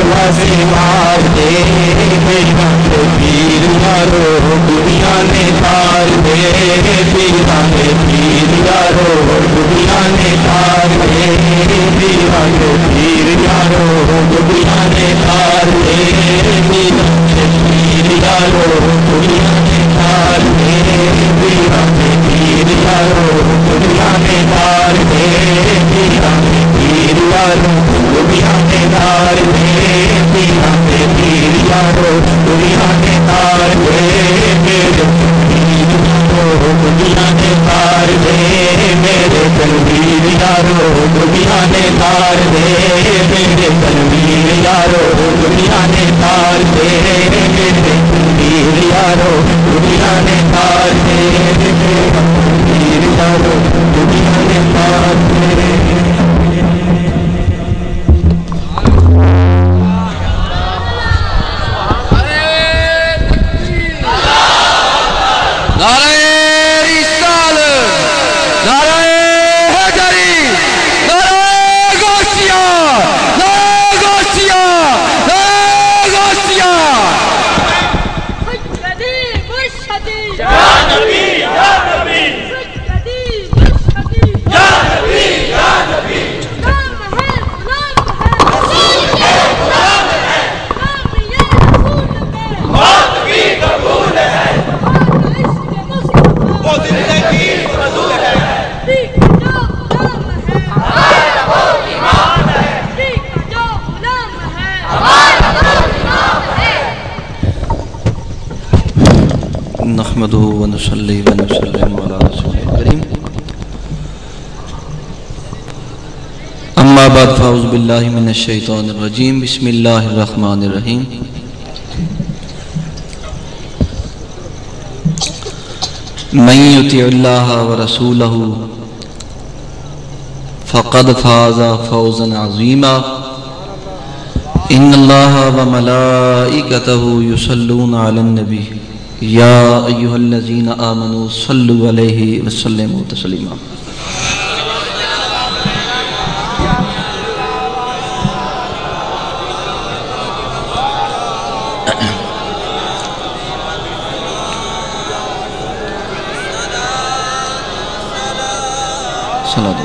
دروازے مار دے پیروں کے پیر یارو دنیا نے تار دے پیروں کے پیر یارو دنیا نے تار دے پیروں کے پیر یارو دنیا نے تار دے پیروں کے پیر یارو دنیا نے تار دے پیروں کے پیر یارو دنیا نے تار دے پیروں کے پیر یارو دنیا نے تار دے پیروں کے پیر یارو دنیا نے تار دے میرے دنیا نے تار دے میرے تنویر یارو دنیا نے تار دے میرے تنویر یارو دنیا نے تار دے میرے تنویر یارو دنیا نے تار دے میرے تنویر یارو دنیا نے تار دے نحمده ونصلي ونسلم على رسول الكريم اما بعد فاعوذ بالله من الشيطان الرجيم بسم الله الرحمن الرحيم من يطع الله ورسوله فقد فاز فوزا عظيما ان الله وملائكته يصلون على النبي یا ایہا الذین آمنوا صلوا علیہ وسلموا تسلیما صلاۃ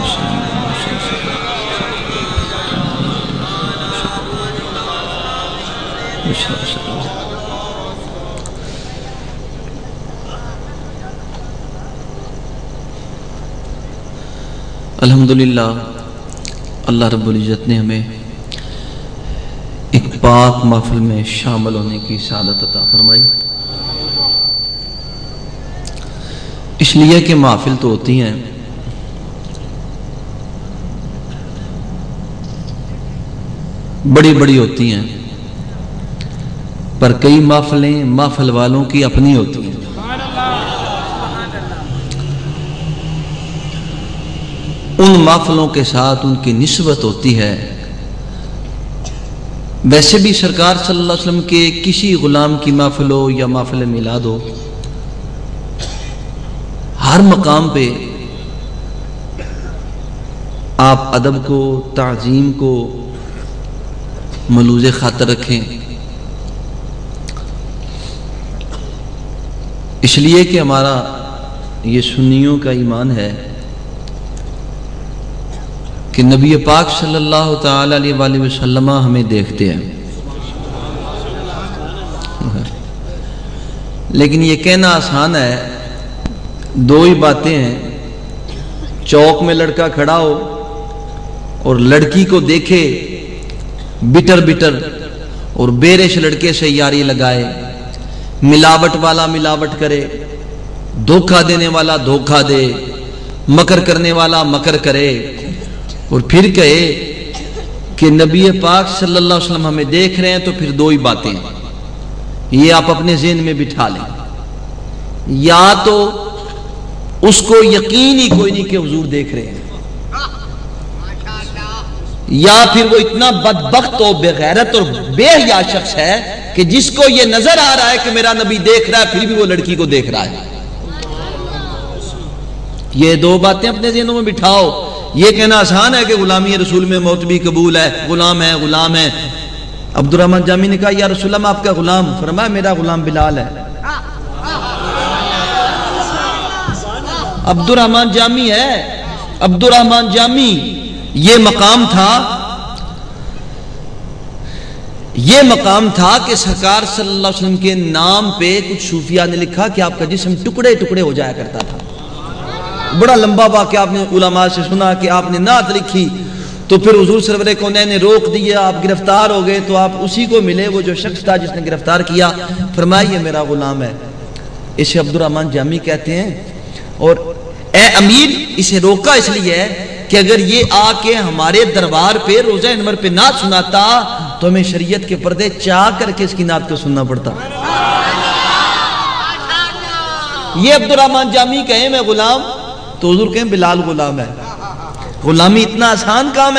الحمدللہ اللہ رب العزت نے ہمیں ایک پاک محفل میں شامل ہونے کی سعادت عطا فرمائی، اس لیے کہ محفل تو ہوتی ہیں بڑی بڑی ہوتی ہیں، پر کئی محفلیں محفل والوں کی اپنی ہوتی ہیں۔ ان محفلوں کے ساتھ ان کی نسبت ہوتی ہے۔ ویسے بھی سرکار صلی اللہ علیہ وسلم کے کسی غلام کی محفل ہو یا محفل میلاد ہو، ہر مقام پہ آپ ادب کو، تعظیم کو ملوز خاطر رکھیں، اس لیے کہ ہمارا یہ سنیوں کا ایمان ہے کہ نبی پاک صلی اللہ تعالی علیہ وآلہ وسلم ہمیں دیکھتے ہیں، لیکن یہ کہنا آسان ہے، دو ہی باتیں ہیں، چوک میں لڑکا کھڑا ہو اور لڑکی کو دیکھے بٹر بٹر اور بیرش لڑکے سے یاری لگائے، ملاوٹ والا ملاوٹ کرے، دھوکہ دینے والا دھوکہ دے، مکر کرنے والا مکر کرے، اور پھر کہے کہ نبی پاک صلی اللہ علیہ وسلم ہمیں دیکھ رہے ہیں، تو پھر دو ہی باتیں ہیں، یہ آپ اپنے ذہن میں بٹھا لیں، یا تو اس کو یقین ہی کوئی نہیں کہ حضور دیکھ رہے ہیں، یا پھر وہ اتنا بدبخت اور بے غیرت اور بے حیا شخص ہے کہ جس کو یہ نظر آ رہا ہے کہ میرا نبی دیکھ رہا ہے، پھر بھی وہ لڑکی کو دیکھ رہا ہے۔ یہ دو باتیں اپنے ذہنوں میں بٹھاؤ۔ یہ کہنا آسان ہے کہ غلامی رسول میں موت بھی قبول ہے، غلام ہے غلام ہے، عبد الرحمن جامی نے کہا یا رسول اللہ میں آپ کا غلام. فرمایا میرا غلام بلال ہے. عبد الرحمن جامی ہے. عبد الرحمن جامی یہ مقام تھا کہ سرکار صلی اللہ علیہ وسلم کے نام پہ کچھ صوفیاء نے لکھا کہ آپ کا جسم ٹکڑے ٹکڑے ہو جایا کرتا تھا. بڑا لمبا واقعہ آپ نے علماء سے سنا کہ آپ نے نعت لکھی تو پھر حضور سرور کونین نے روک دیا, آپ گرفتار ہو گئے تو آپ اسی کو ملے, وہ جو شخص تھا جس نے گرفتار کیا. فرمایا یہ میرا غلام ہے. اسے عبد الرحمن جامی کہتے ہیں. اور اے امیر اسے روکا اس لیے ہے کہ اگر یہ آ کے ہمارے دربار پہ روزہ انور پہ نعت سناتا تو ہمیں شریعت کے پردے چاہ کر کے اس کی نعت کو سننا پڑتا. یہ عبد الرحمن جامی کہیں میں غلام تو حضور کہیں بلال غلام ہے. غلامی اتنا آسان کام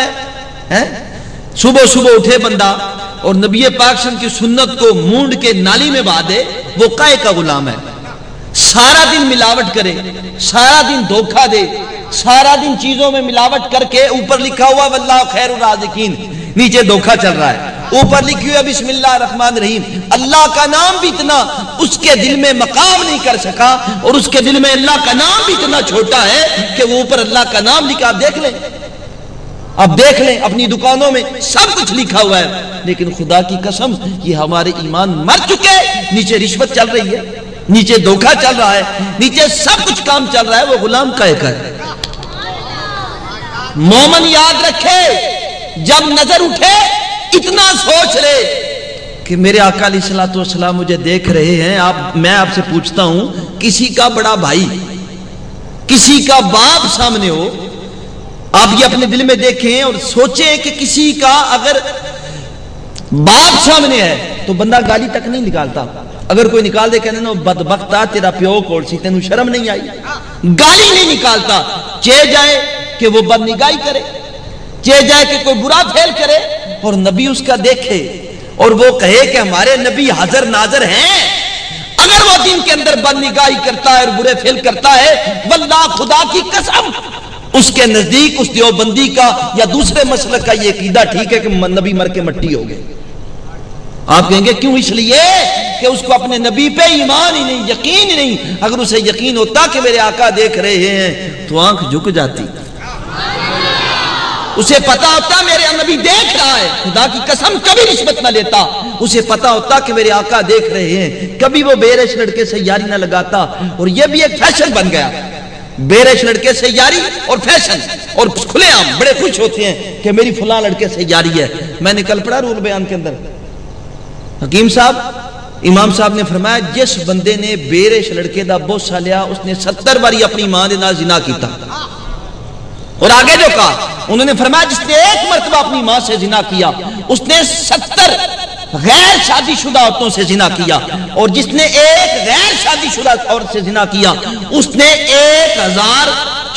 ہے. صبح صبح اٹھے بندہ اور نبی پاک صلی اللہ علیہ وسلم کی سنت کو مونڈ کے نالی میں بہا دے, وہ قائے کا غلام ہے. سارا دن ملاوٹ کرے, سارا دن دھوکہ دے, سارا دن چیزوں میں ملاوٹ کر کے اوپر لکھا ہوا واللہ خیر الرازقین, نیچے دھوکہ چل رہا ہے. اوپر لکھی ہوئی بسم اللہ الرحمن الرحیم, اللہ کا نام بھی اتنا اس کے دل میں مقام نہیں کر سکا, اور اس کے دل میں اللہ کا نام بھی اتنا چھوٹا ہے کہ وہ اوپر اللہ کا نام لکھا. آپ دیکھ لیں اپنی دکانوں میں سب کچھ لکھا ہوا ہے, لیکن خدا کی قسم یہ ہمارے ایمان مر چکے. نیچے رشوت چل رہی ہے, نیچے دھوکہ چل رہا ہے, نیچے سب کچھ کام چل رہا ہے. وہ غلام کا ہے. مومن یاد رکھے, جب نظر اٹھے اتنا سوچ لے کہ میرے آقا علیہ الصلوۃ والسلام مجھے دیکھ رہے ہیں. میں آپ سے پوچھتا ہوں, کسی کا بڑا بھائی, کسی کا باپ سامنے ہو, آپ یہ اپنے دل میں دیکھیں اور سوچیں کہ کسی کا اگر باپ سامنے ہے تو بندہ گالی تک نہیں نکالتا. اگر کوئی نکال دے کہنے نا بدبختہ تیرا پیو کول سی, تینوں شرم نہیں آئی, گالی نہیں نکالتا. چاہے جائے کہ وہ بد نگاہی کرے, چاہے جائے کہ کوئی برا پھیل کرے, اور نبی اس کا دیکھے اور وہ کہے کہ ہمارے نبی حاضر ناظر ہیں. اگر وہ دن کے اندر بد نگاہی کرتا ہے اور برے پھیل کرتا ہے, واللہ خدا کی قسم اس کے نزدیک اس دیوبندی کا یا دوسرے مسلک کا یہ عقیدہ ٹھیک ہے کہ نبی مر کے مٹی ہو گئے. آپ کہیں گے کیوں؟ اس لیے کہ اس کو اپنے نبی پہ ایمان ہی نہیں, یقین ہی نہیں. اگر اسے یقین ہوتا کہ میرے آقا دیکھ رہے ہیں تو آنکھ جھک جاتی. اسے پتا ہوتا میرے نبی دیکھ رہا ہے, خدا کی قسم کبھی رشوت نہ لیتا. اسے پتا ہوتا کہ میرے آقا دیکھ رہے ہیں, کبھی وہ بے رش لڑکے سے یاری نہ لگاتا. اور یہ بھی ایک فیشن بن گیا, بے رش لڑکے سے یاری اور فیشن, اور کھلے عام بڑے خوش ہوتے ہیں کہ میری فلاں لڑکے سے یاری ہے. میں نے کل پڑھا رول بیان کے اندر, حکیم صاحب امام صاحب نے فرمایا جس بندے نے بے رش لڑکے دا بوسہ لیا اس نے 70 باری اپنی ماں دے نال زنا کیتا. اور آگے جو کہا انہوں نے فرمایا جس نے ایک مرتبہ اپنی ماں سے زنا کیا اس نے 70 غیر شادی شدہ عورتوں سے زنا کیا, اور جس نے ایک غیر شادی شدہ عورت سے زنا کیا اس نے 1000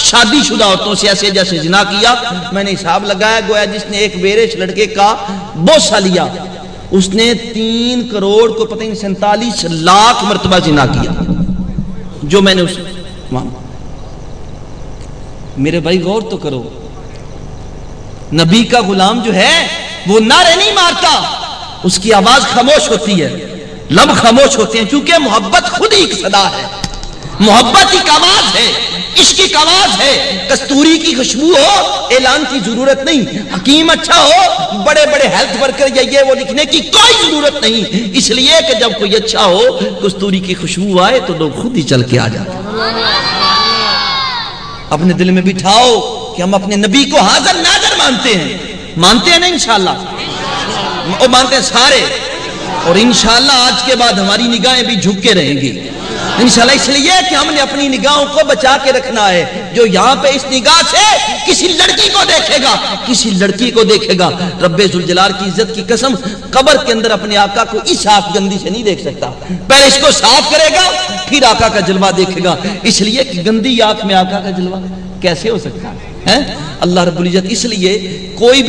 شادی شدہ عورتوں سے ایسے جیسے زنا کیا. میں نے حساب لگایا, گویا جس نے ایک بیرش لڑکے کا بوسہ لیا اس نے 3 کروڑ کو پتہ نہیں 47 لاکھ مرتبہ زنا کیا. جو میں نے اس میرے بھائی غور تو کرو, نبی کا غلام جو ہے وہ نعرے نہیں مارتا, اس کی آواز خاموش ہوتی ہے, لب خاموش ہوتے ہیں, چونکہ محبت خود ہی ایک صدا ہے, محبت ایک آواز ہے, عشق ایک آواز ہے. کستوری کی خوشبو ہو اعلان کی ضرورت نہیں, حکیم اچھا ہو بڑے بڑے ہیلتھ ورکر یا یہ وہ لکھنے کی کوئی ضرورت نہیں, اس لیے کہ جب کوئی اچھا ہو کستوری کی خوشبو آئے تو لوگ خود ہی چل کے آ جاتے ہیں. اپنے دل میں بٹھاؤ کہ ہم اپنے نبی کو حاضر ناظر مانتے ہیں, مانتے ہیں نا انشاءاللہ, اور مانتے ہیں سارے, اور انشاءاللہ آج کے بعد ہماری نگاہیں بھی جھک کے رہیں گی انشاءاللہ. اس لیے کہ ہم نے اپنی نگاہوں کو بچا کے رکھنا ہے. جو یہاں پہ اس نگاہ سے کسی لڑکی کو دیکھے گا, کسی لڑکی کو دیکھے گا, رب ذوالجلال کی عزت کی قسم قبر کے اندر اپنے آقا کو اس آنکھ گندی سے نہیں دیکھ سکتا. پہلے اس کو صاف کرے گا پھر آقا کا جلوہ دیکھے گا, اس لیے کہ گندی آنکھ میں آقا کا جلوہ کیسے ہو سکتا ہے. اللہ رب العزت اس لیے کوئی بھی